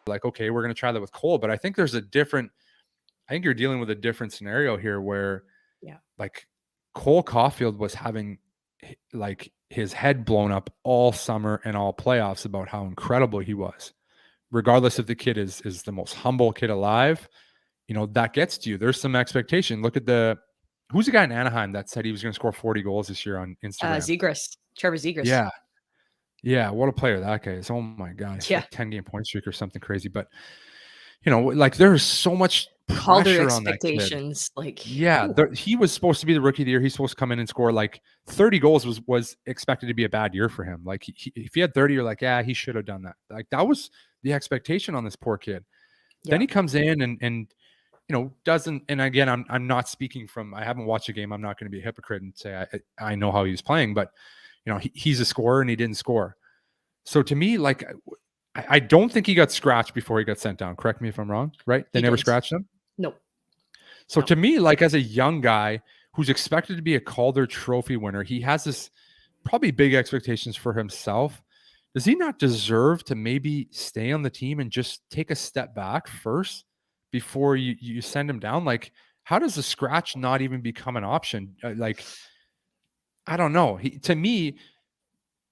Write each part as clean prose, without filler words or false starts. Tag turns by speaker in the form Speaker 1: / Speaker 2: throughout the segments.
Speaker 1: like, okay, we're going to try that with Cole. But I think I think you're dealing with a different scenario here where like Cole Caufield was having like his head blown up all summer and all playoffs about how incredible he was. Regardless if the kid is the most humble kid alive, that gets to you. There's some expectation. Look at who's the guy in Anaheim that said he was going to score 40 goals this year on Instagram?
Speaker 2: Trevor Zegras.
Speaker 1: Yeah. What a player that guy is. Oh my God. It's like 10-game point streak or something crazy. But, like there's so much pressure on that kid. He was supposed to be the rookie of the year. He's supposed to come in and score like 30 goals was expected to be a bad year for him. Like if he had 30, you're like, yeah, he should have done that. Like that was the expectation on this poor kid. Then he comes in and doesn't. And again, I'm not speaking from. I haven't watched a game. I'm not going to be a hypocrite and say I know how he was playing, but he's a scorer and he didn't score. So to me, like I don't think he got scratched before he got sent down. Correct me if I'm wrong. Right? They never scratched him.
Speaker 2: Nope.
Speaker 1: So to me, like as a young guy who's expected to be a Calder Trophy winner, he has this probably big expectations for himself. Does he not deserve to maybe stay on the team and just take a step back first before you send him down? Like, how does the scratch not even become an option? Like, I don't know. To me,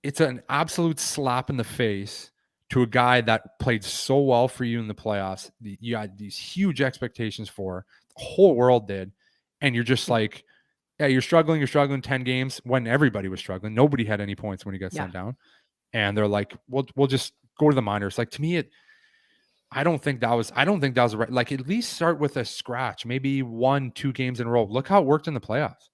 Speaker 1: it's an absolute slap in the face to a guy that played so well for you in the playoffs. You had these huge expectations for, the whole world did. And you're just like, yeah, you're struggling 10 games when everybody was struggling. Nobody had any points when he got sent down. And they're like, we'll just go to the minors. Like to me, I don't think that was right. Like at least start with a scratch, maybe 1-2 games in a row. Look how it worked in the playoffs.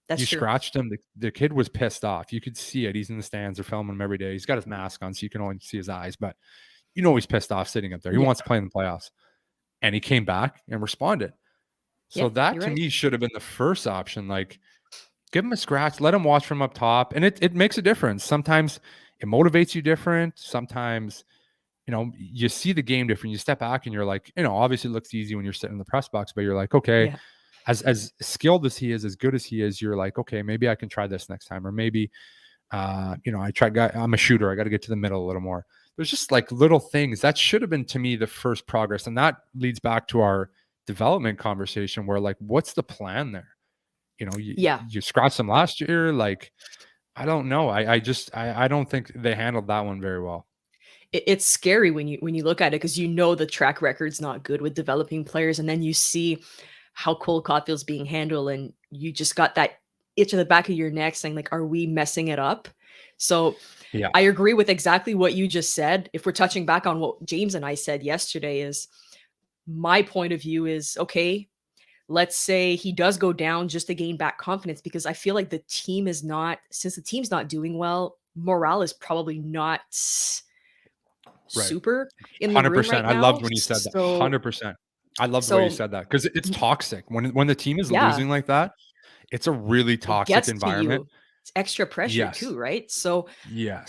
Speaker 2: That's true.
Speaker 1: Scratched him. The kid was pissed off. You could see it. He's in the stands. They're filming him every day. He's got his mask on, so you can only see his eyes. But he's pissed off sitting up there. He wants to play in the playoffs. And he came back and responded. So that to me should have been the first option. Like, give him a scratch. Let him watch from up top. And it makes a difference. Sometimes it motivates you different. Sometimes, you see the game different. You step back and you're like, obviously it looks easy when you're sitting in the press box, but you're like, okay. As skilled as he is, as good as he is, you're like, okay, maybe I can try this next time. Or maybe, I'm a shooter. I got to get to the middle a little more. There's just like little things that should have been to me the first progress. And that leads back to our development conversation where like, what's the plan there? You scratched them last year. Like, I don't know. I don't think they handled that one very well.
Speaker 2: It's scary when you look at it, because the track record's not good with developing players. And then you see how Cole Caufield's being handled, and you just got that itch in the back of your neck saying like, are we messing it up? So I agree with exactly what you just said. If we're touching back on what James and I said yesterday, is my point of view is, okay, let's say he does go down just to gain back confidence, because I feel like since the team's not doing well, morale is probably not super in the 100%. Room right now.
Speaker 1: I loved when you said that. 100%. I love the way you said that, because it's toxic when the team is losing like that. It's a really toxic environment.
Speaker 2: It's extra pressure too, right? So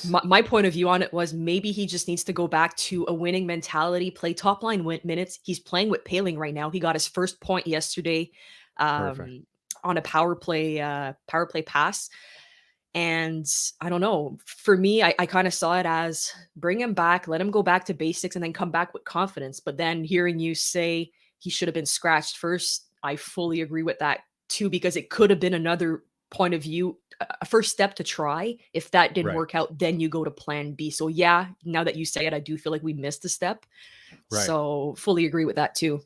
Speaker 2: my point of view on it was, maybe he just needs to go back to a winning mentality, play top line minutes. He's playing with Paling right now. He got his first point yesterday on a power play pass. And I don't know, for me, I kind of saw it as, bring him back, let him go back to basics, and then come back with confidence. But then hearing you say he should have been scratched first, I fully agree with that too, because it could have been another point of view, a first step to try. If that didn't work out, then you go to plan B. So now that you say it, I do feel like we missed a step. So fully agree with that too.